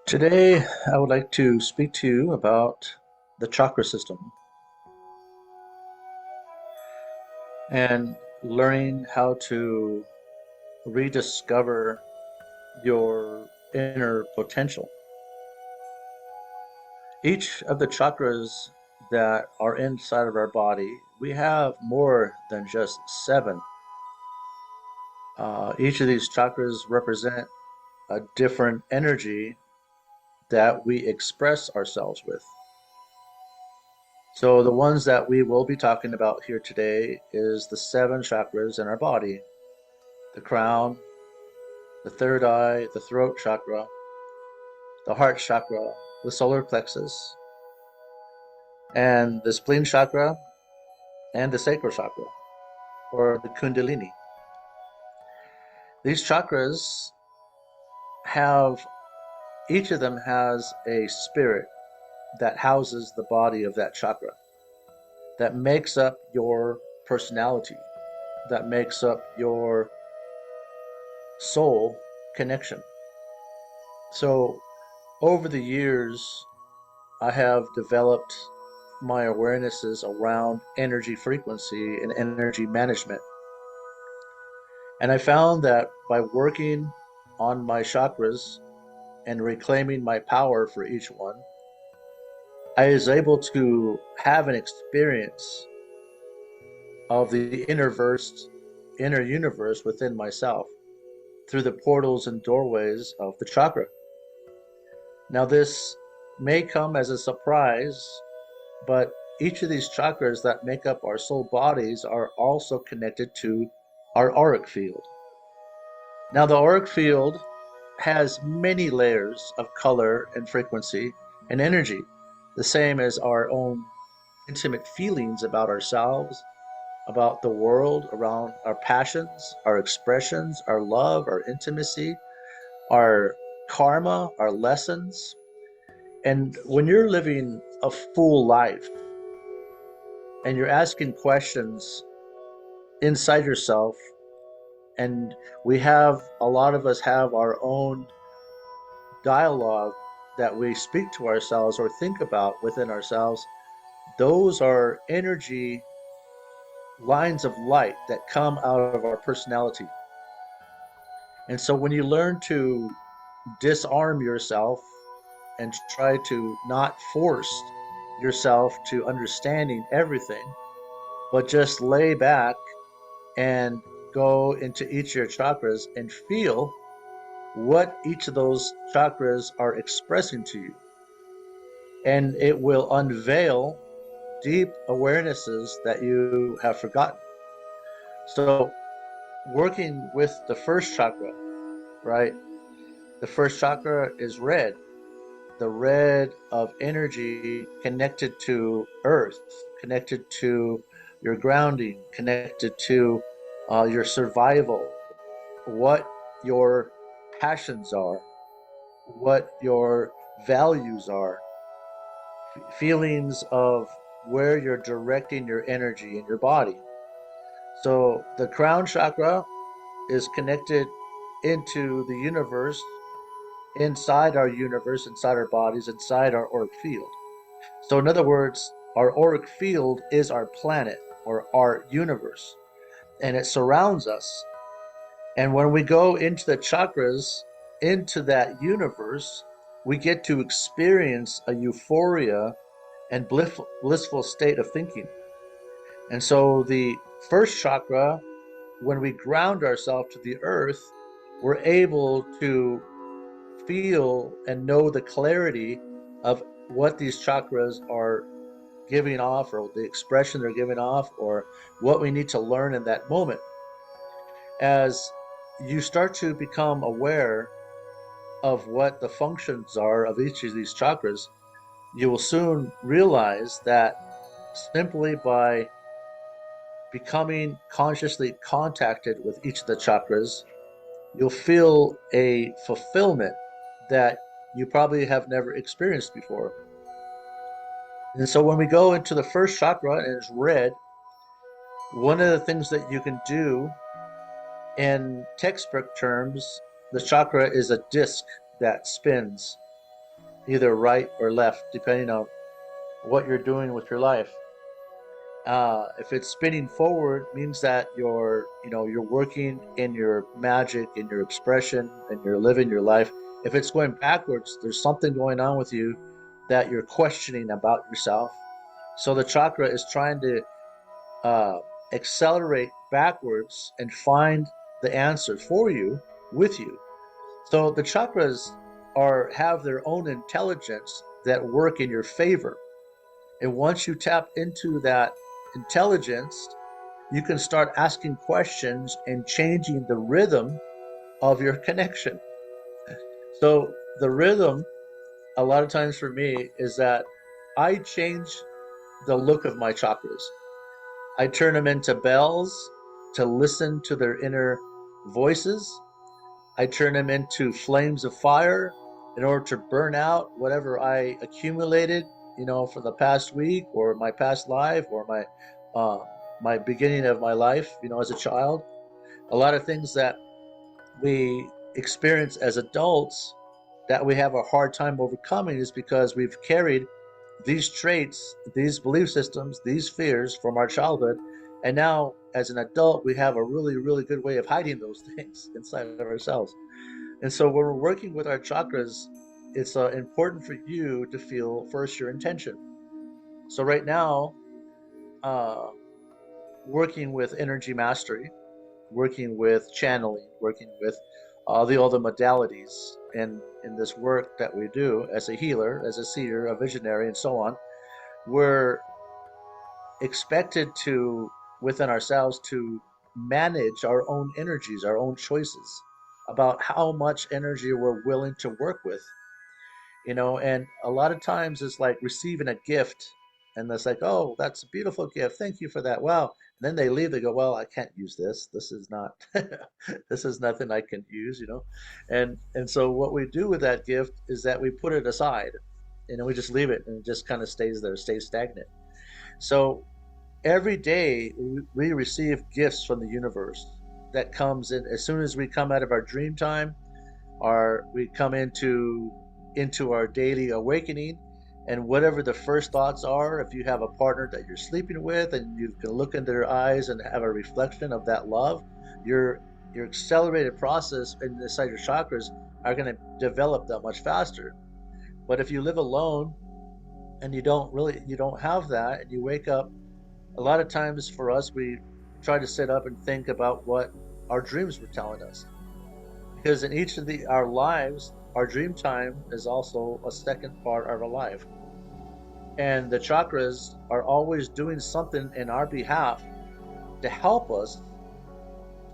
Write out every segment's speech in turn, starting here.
Today, I would like to speak to you about the chakra system and learning how to rediscover your inner potential. Each of the chakras that are inside of our body, we have more than just seven. Each of these chakras represent a different energy that we express ourselves with. So the ones that we will be talking about here today is the seven chakras in our body: the crown, the third eye, the throat chakra, the heart chakra, the solar plexus, and the spleen chakra, and the sacral chakra, or the kundalini. These chakras have, each of them has a spirit that houses the body of that chakra, that makes up your personality, that makes up your soul connection. So over the years, I have developed my awarenesses around energy frequency and energy management. And I found that by working on my chakras and reclaiming my power for each one, I was able to have an experience of the inner universe within myself through the portals and doorways of the chakra. Now, this may come as a surprise, but each of these chakras that make up our soul bodies are also connected to our auric field. Now, the auric field has many layers of color and frequency and energy, the same as our own intimate feelings about ourselves, about the world, around our passions, our expressions, our love, our intimacy, our karma, our lessons. And when you're living a full life and you're asking questions inside yourself, and a lot of us have our own dialogue that we speak to ourselves or think about within ourselves, those are energy lines of light that come out of our personality. And so when you learn to disarm yourself and try to not force yourself to understanding everything, but just lay back and go into each of your chakras and feel what each of those chakras are expressing to you. And it will unveil deep awarenesses that you have forgotten. So, working with the first chakra, right? The first chakra is red, the red of energy connected to earth, connected to your grounding, connected to your survival, what your passions are, what your values are, feelings of where you're directing your energy in your body. So the crown chakra is connected into the universe, inside our bodies, inside our auric field. So, in other words, our auric field is our planet or our universe, and it surrounds us. And when we go into the chakras, into that universe, we get to experience a euphoria and blissful state of thinking. And so, the first chakra, when we ground ourselves to the earth, we're able to feel and know the clarity of what these chakras are giving off, or the expression they're giving off, or what we need to learn in that moment. As you start to become aware of what the functions are of each of these chakras, you will soon realize that simply by becoming consciously contacted with each of the chakras, you'll feel a fulfillment that you probably have never experienced before. And so when we go into the first chakra and it's red, one of the things that you can do in textbook terms, the chakra is a disc that spins. either right or left, depending on what you're doing with your life. If it's spinning forward, means that you're working in your magic, in your expression, and you're living your life. If it's going backwards, there's something going on with you that you're questioning about yourself. So the chakra is trying to uh, accelerate backwards and find the answer for you with you. So the chakras are have their own intelligence that work in your favor. And once you tap into that intelligence, you can start asking questions and changing the rhythm of your connection. So the rhythm, a lot of times for me, is that I change the look of my chakras. I turn them into bells to listen to their inner voices. I turn them into flames of fire in order to burn out whatever I accumulated, for the past week or my past life or uh, my beginning of my life, as a child. A lot of things that we experience as adults that we have a hard time overcoming is because we've carried these traits, these belief systems, these fears from our childhood. And now, as an adult, we have a really, really good way of hiding those things inside of ourselves. And so, when we're working with our chakras, it's important for you to feel first your intention. So, right now, uh, working with energy mastery, working with channeling, working with all the modalities in this work that we do as a healer, as a seer, a visionary, and so on, we're expected to, within ourselves, to manage our own energies, our own choices about how much energy we're willing to work with. And a lot of times it's like receiving a gift, and it's like, oh, that's a beautiful gift, thank you for that, wow. And then they leave, they go, well, I can't use this, this is not this is nothing I can use. And so what we do with that gift is that we put it aside, and then we just leave it, and it just kind of stays there, stays stagnant. So every day we receive gifts from the universe that comes in as soon as we come out of our dream time, our we come into our daily awakening. And whatever the first thoughts are, if you have a partner that you're sleeping with and you can look into their eyes and have a reflection of that love, your accelerated process inside your chakras are going to develop that much faster. But if you live alone and you don't have that, and you wake up, a lot of times for us, we try to sit up and think about what our dreams were telling us, because in each of the our lives, our dream time is also a second part of our life. And the chakras are always doing something in our behalf to help us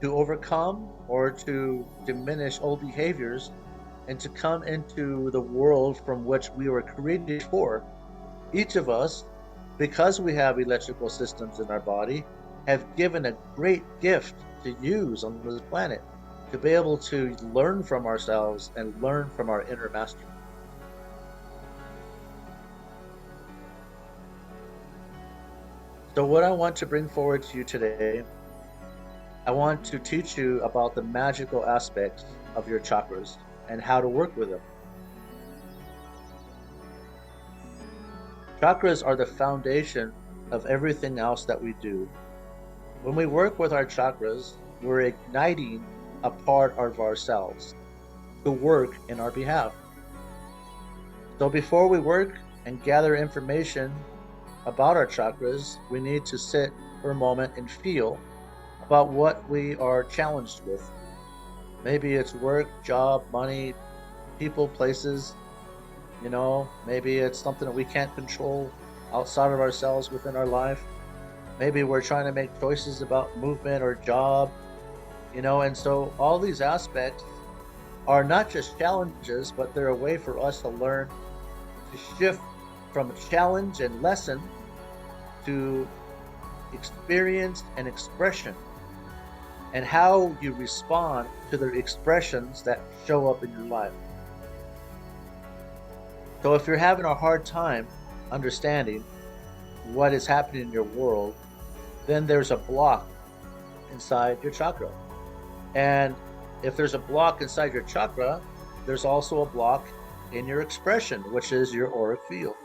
to overcome or to diminish old behaviors and to come into the world from which we were created for. Each of us, because we have electrical systems in our body, have given a great gift to use on this planet, to be able to learn from ourselves and learn from our inner master. So, what I want to bring forward to you today, I want to teach you about the magical aspects of your chakras and how to work with them. Chakras are the foundation of everything else that we do. When we work with our chakras, we're igniting a part of ourselves to work in our behalf. So before we work and gather information about our chakras, we need to sit for a moment and feel about what we are challenged with. Maybe it's work, job, money, people, places. Maybe it's something that we can't control outside of ourselves within our life. Maybe we're trying to make choices about movement or job. And so all these aspects are not just challenges, but they're a way for us to learn to shift from challenge and lesson to experience and expression, and how you respond to the expressions that show up in your life. So if you're having a hard time understanding what is happening in your world, then there's a block inside your chakra. And if there's a block inside your chakra, there's also a block in your expression, which is your auric field.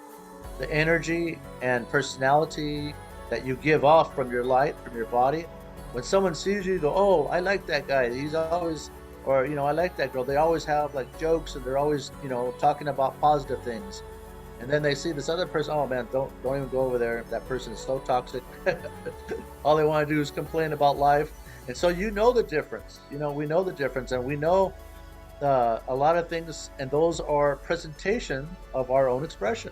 The energy and personality that you give off from your light, from your body. When someone sees you, you go, "Oh, I like that guy. He's always," or "I like that girl. They always have like jokes and they're always, talking about positive things." And then they see this other person. Oh man, don't even go over there. That person is so toxic. All they want to do is complain about life. And so you know the difference. We know the difference, and we know a lot of things, and those are presentation of our own expression.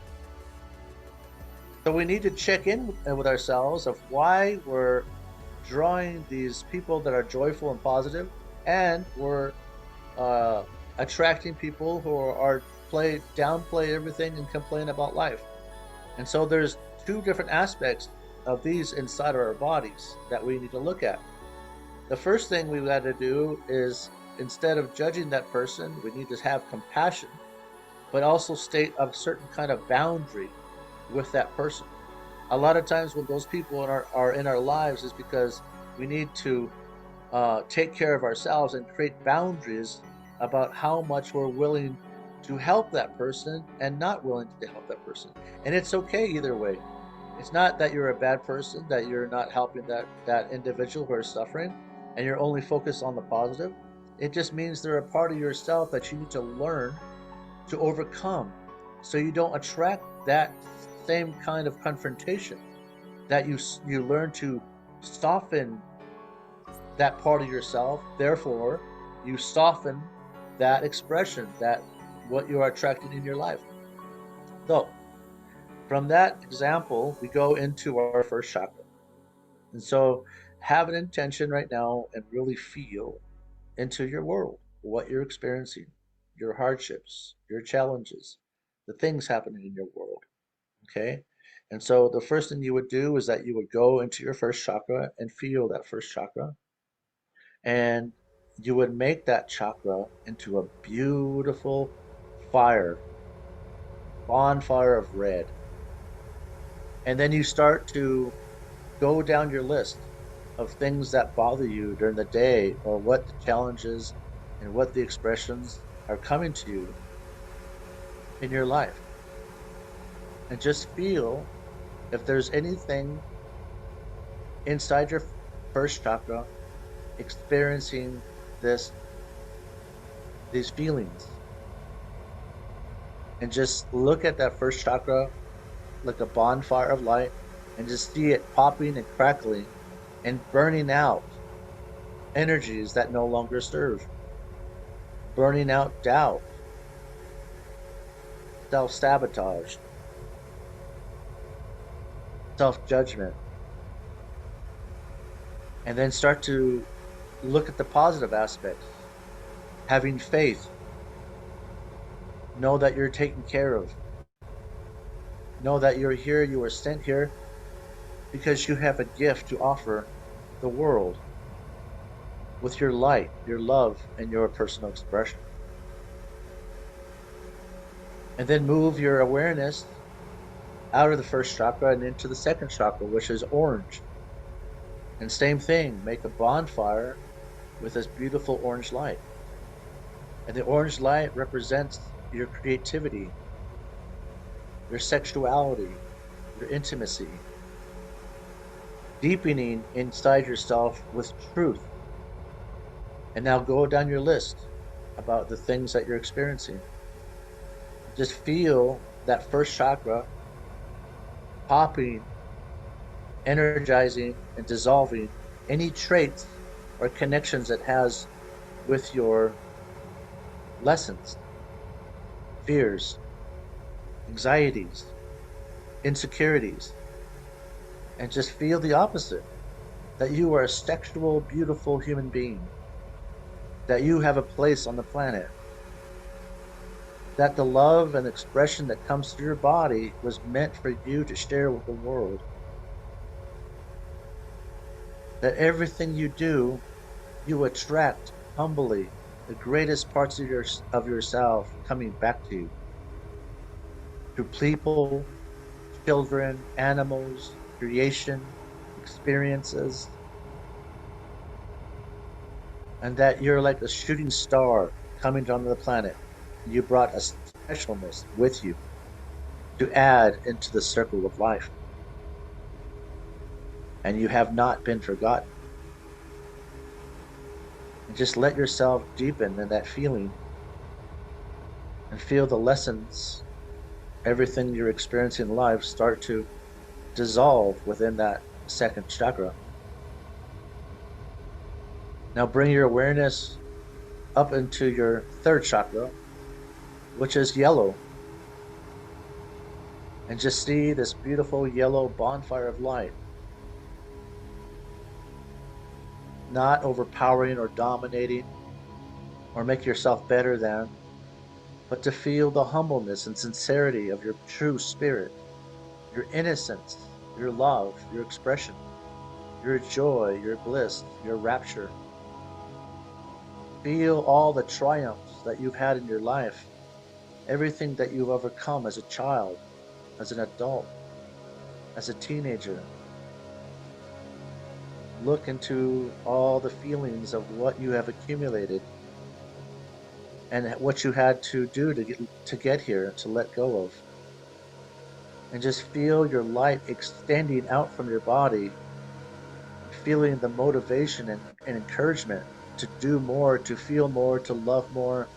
So we need to check in with ourselves of why we're drawing these people that are joyful and positive, and we're uh, attracting people who are downplay everything and complain about life. And so there's two different aspects of these inside of our bodies that we need to look at. The first thing we've got to do is, instead of judging that person, we need to have compassion, but also state a certain kind of boundary with that person. A lot of times when those people are in our lives is because we need to take care of ourselves and create boundaries about how much we're willing to help that person and not willing to help that person. And it's okay either way. It's not that you're a bad person, that you're not helping that individual who is suffering, and you're only focused on the positive. It just means they're a part of yourself that you need to learn to overcome, so you don't attract that same kind of confrontation. That you learn to soften that part of yourself. Therefore, you soften that expression, that what you are attracting in your life. So, from that example, we go into our first chakra. And so, have an intention right now and really feel into your world, what you're experiencing, your hardships, your challenges, the things happening in your world. Okay? And so, the first thing you would do is that you would go into your first chakra and feel that first chakra. And you would make that chakra into a beautiful fire, bonfire of red. And then you start to go down your list of things that bother you during the day, or what the challenges and what the expressions are coming to you in your life. And just feel if there's anything inside your first chakra experiencing these feelings. And just look at that first chakra like a bonfire of light, and just see it popping and crackling and burning out energies that no longer serve, burning out doubt, self-sabotage, self-judgment. And then start to look at the positive aspects. Having faith, know that you're taken care of, know that you're here, you were sent here because you have a gift to offer the world with your light, your love, and your personal expression. And then move your awareness out of the first chakra and into the second chakra, which is orange. And same thing, make a bonfire with this beautiful orange light. And the orange light represents your creativity, your sexuality, your intimacy, deepening inside yourself with truth. And now go down your list about the things that you're experiencing. Just feel that first chakra popping, energizing, and dissolving any traits or connections it has with your lessons, fears, anxieties, insecurities. And just feel the opposite, that you are a sexual, beautiful human being, that you have a place on the planet, that the love and expression that comes through your body was meant for you to share with the world, that everything you do, you attract humbly the greatest parts of yourself coming back to you through people, children, animals, creation, experiences, and that you're like a shooting star coming onto the planet, You brought a specialness with you to add into the circle of life, and you have not been forgotten. And just let yourself deepen in that feeling and feel the lessons, everything you're experiencing in life start to dissolve within that second chakra. Now bring your awareness up into your third chakra, which is yellow, and just see this beautiful yellow bonfire of light, not overpowering or dominating or make yourself better than, but to feel the humbleness and sincerity of your true spirit, your innocence, your love, your expression, your joy, your bliss, your rapture. Feel all the triumphs that you've had in your life, everything that you've overcome as a child, as an adult, as a teenager. Look into all the feelings of what you have accumulated and what you had to do to get here, to let go of. And just feel your light extending out from your body, feeling the motivation and encouragement to do more, to feel more, to love more,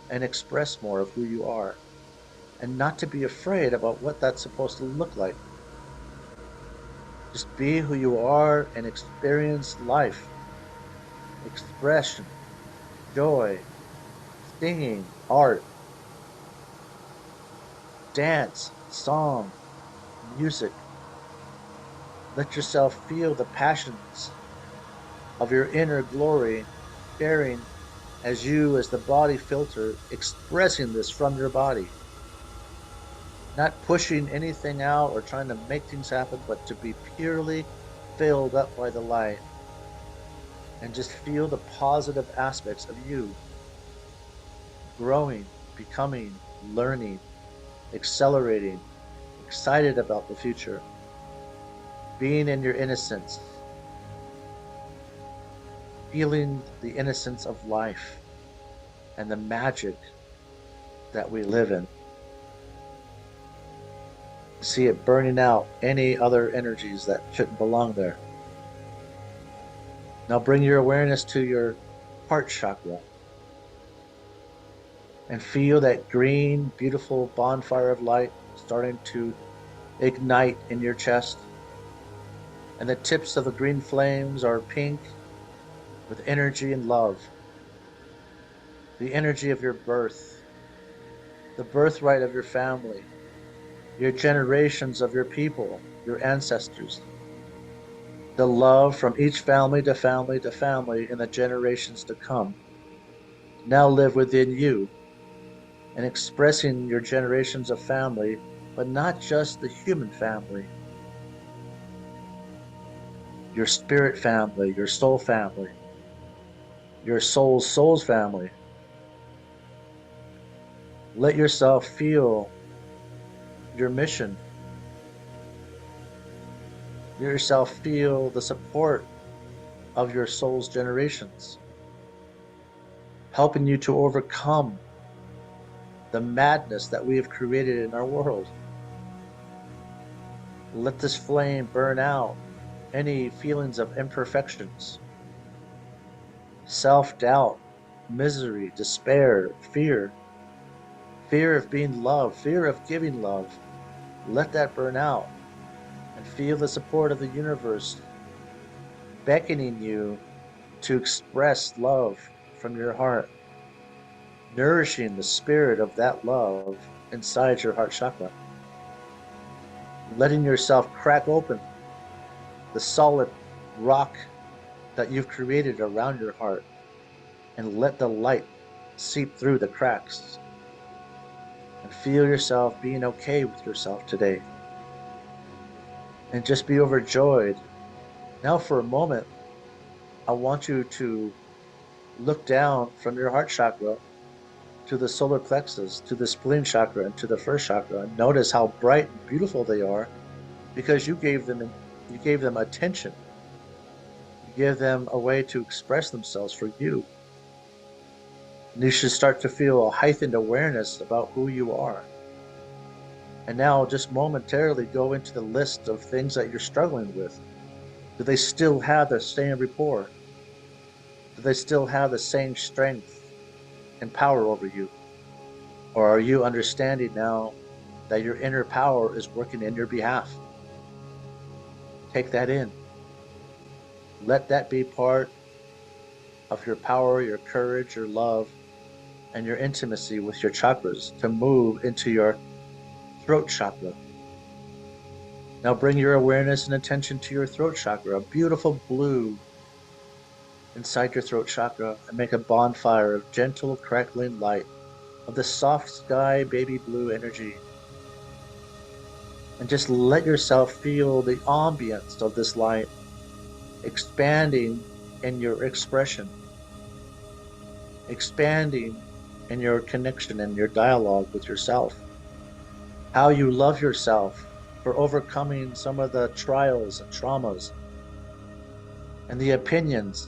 and express more of who you are. And not to be afraid about what that's supposed to look like. Just be who you are and experience life, expression, joy, singing, art, dance, song, music. Let yourself feel the passions of your inner glory, sharing as you, as the body filter, expressing this from your body. Not pushing anything out or trying to make things happen, but to be purely filled up by the light and just feel the positive aspects of you growing, becoming, learning, accelerating, excited about the future, being in your innocence, feeling the innocence of life and the magic that we live in. See it burning out any other energies that shouldn't belong there. Now bring your awareness to your heart chakra and feel that green, beautiful bonfire of light starting to ignite in your chest. And the tips of the green flames are pink with energy and love. The energy of your birth, the birthright of your family, your generations of your people, your ancestors, the love from each family to family to family in the generations to come now live within you and expressing your generations of family, but not just the human family, your spirit family, your soul family, your soul's family. Let yourself feel your mission. Let yourself feel the support of your soul's generations, helping you to overcome the madness that we have created in our world. Let this flame burn out any feelings of imperfections, self-doubt, misery, despair, fear, fear of being loved, fear of giving love. Let that burn out and feel the support of the universe beckoning you to express love from your heart, nourishing the spirit of that love inside your heart chakra, letting yourself crack open the solid rock that you've created around your heart and let the light seep through the cracks and feel yourself being okay with yourself today and just be overjoyed. Now, for a moment, I want you to look down from your heart chakra to the solar plexus, to the spleen chakra, and to the first chakra, and notice how bright and beautiful they are because you gave them attention. You give them a way to express themselves for you. And you should start to feel a heightened awareness about who you are. And now just momentarily go into the list of things that you're struggling with. Do they still have the same rapport? Do they still have the same strength and power over you? Or are you understanding now that your inner power is working in your behalf? Take that in. Let that be part of your power, your courage, your love, and your intimacy with your chakras to move into your throat chakra. Now bring your awareness and attention to your throat chakra, a beautiful blue inside your throat chakra, and make a bonfire of gentle, crackling light of the soft sky baby blue energy. And just let yourself feel the ambience of this light expanding in your expression, expanding in your connection and your dialogue with yourself. How you love yourself for overcoming some of the trials and traumas and the opinions,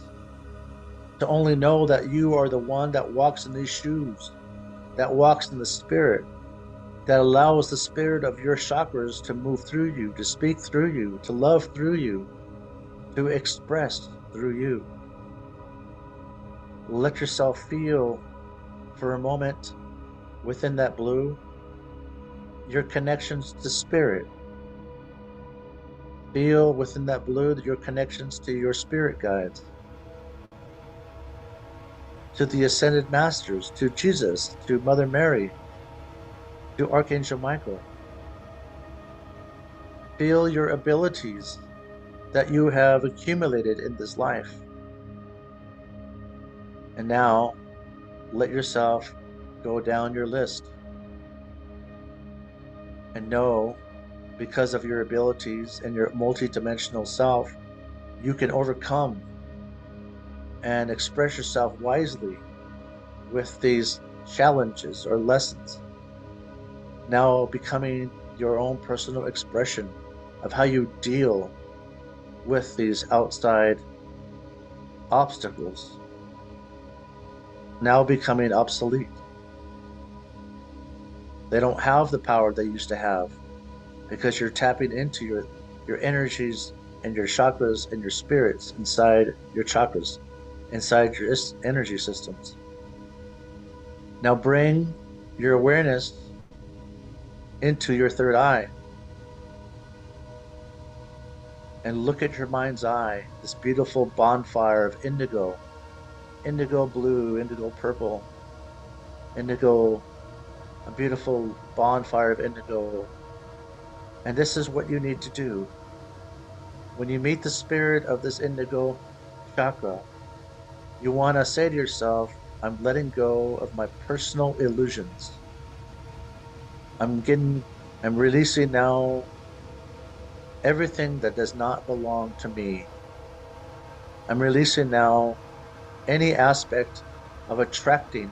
to only know that you are the one that walks in these shoes, that walks in the spirit, that allows the spirit of your chakras to move through you, to speak through you, to love through you, to express through you. Let yourself feel for a moment within that blue your connections to spirit. Feel within that blue your connections to your spirit guides, to the ascended masters, to Jesus, to Mother Mary, to Archangel Michael. Feel your abilities that you have accumulated in this life. And now let yourself go down your list and know, because of your abilities and your multidimensional self, you can overcome and express yourself wisely with these challenges or lessons. Now becoming your own personal expression of how you deal with these outside obstacles, now becoming obsolete. They don't have the power they used to have because you're tapping into your energies and your chakras and your spirits inside your chakras, inside your energy systems. Now bring your awareness into your third eye and look at your mind's eye, this beautiful bonfire of indigo, indigo blue, indigo purple, indigo, a beautiful bonfire of indigo. And this is what you need to do. When you meet the spirit of this indigo chakra, you want to say to yourself, I'm letting go of my personal illusions. I'm releasing now everything that does not belong to me. I'm releasing now any aspect of attracting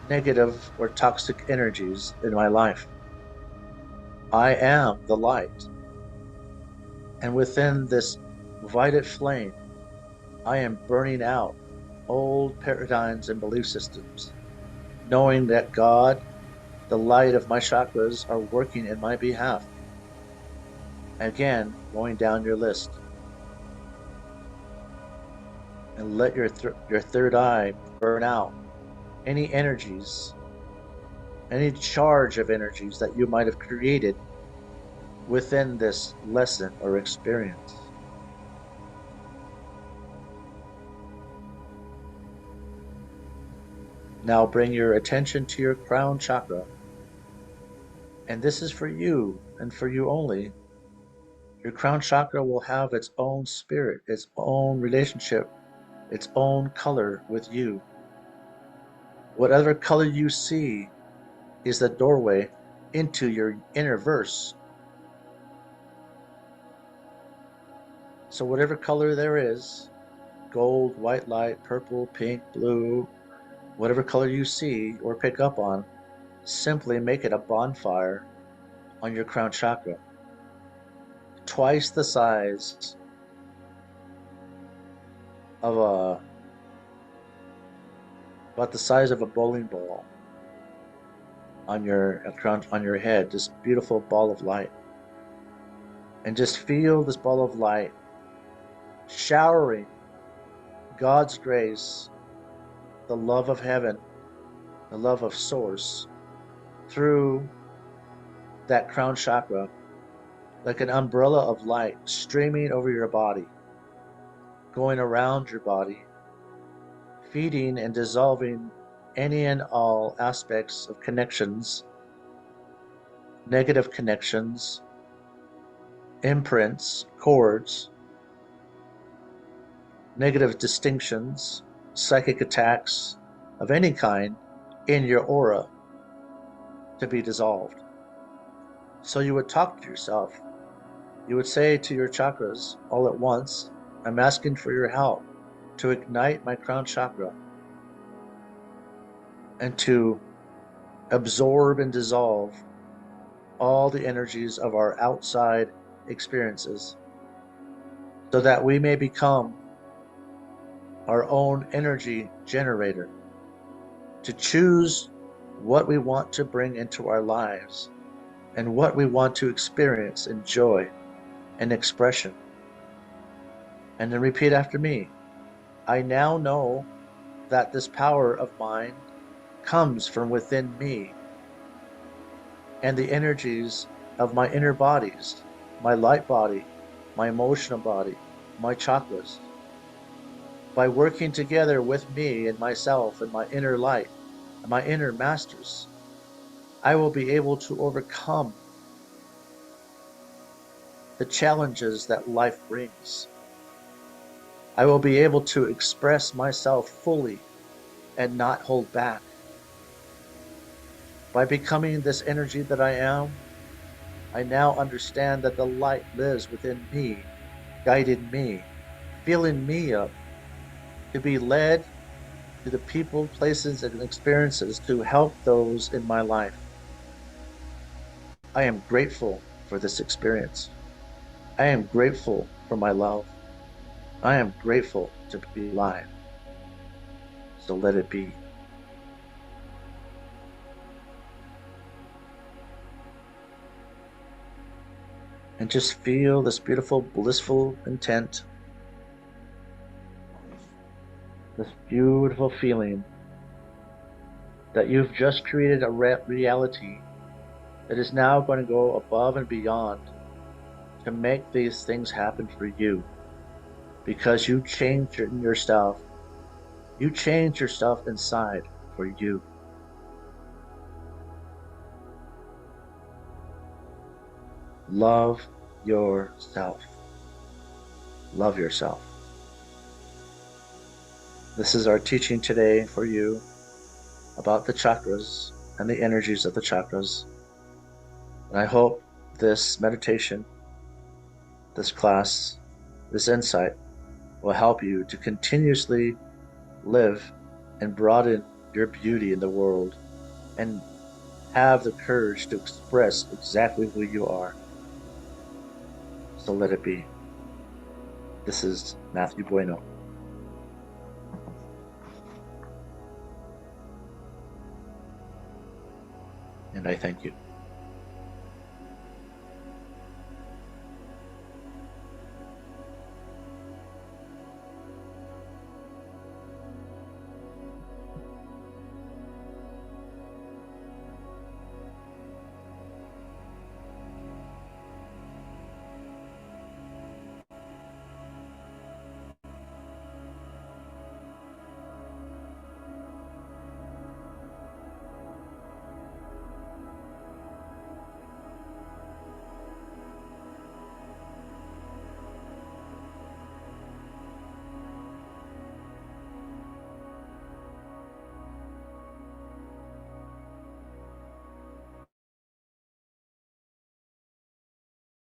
negative or toxic energies in my life. I am the light. And within this violet flame, I am burning out old paradigms and belief systems, knowing that God, the light of my chakras, are working in my behalf. Again, going down your list. And let your third eye burn out any energies, any charge of energies that you might have created within this lesson or experience. Now bring your attention to your crown chakra. And this is for you and for you only. Your crown chakra will have its own spirit, its own relationship, its own color with you. Whatever color you see is the doorway into your inner verse. So whatever color there is, gold, white light, purple, pink, blue, whatever color you see or pick up on, simply make it a bonfire on your crown chakra. Twice the size of about the size of a bowling ball on your on your head, this beautiful ball of light. And just feel this ball of light showering God's grace, the love of heaven, the love of source through that crown chakra, like an umbrella of light streaming over your body, going around your body, feeding and dissolving any and all aspects of connections, negative connections, imprints, cords, negative distinctions, psychic attacks of any kind in your aura to be dissolved. So you would talk to yourself. You would say to your chakras all at once, I'm asking for your help to ignite my crown chakra and to absorb and dissolve all the energies of our outside experiences so that we may become our own energy generator, to choose what we want to bring into our lives and what we want to experience in joy and expression. And then repeat after me. I now know that this power of mine comes from within me and the energies of my inner bodies, my light body, my emotional body, my chakras. By working together with me and myself and my inner light and my inner masters, I will be able to overcome the challenges that life brings. I will be able to express myself fully and not hold back. By becoming this energy that I am, I now understand that the light lives within me, guiding me, filling me up to be led to the people, places, and experiences to help those in my life. I am grateful for this experience. I am grateful for my love. I am grateful to be alive. So let it be. And just feel this beautiful, blissful intent, this beautiful feeling that you've just created a reality that is now going to go above and beyond to make these things happen for you, because you changed your stuff. You changed your stuff inside for you. Love yourself. Love yourself. This is our teaching today for you about the chakras and the energies of the chakras. And I hope this meditation, this class, this insight will help you to continuously live and broaden your beauty in the world and have the courage to express exactly who you are. So let it be. This is Matthew Bueno. And I thank you.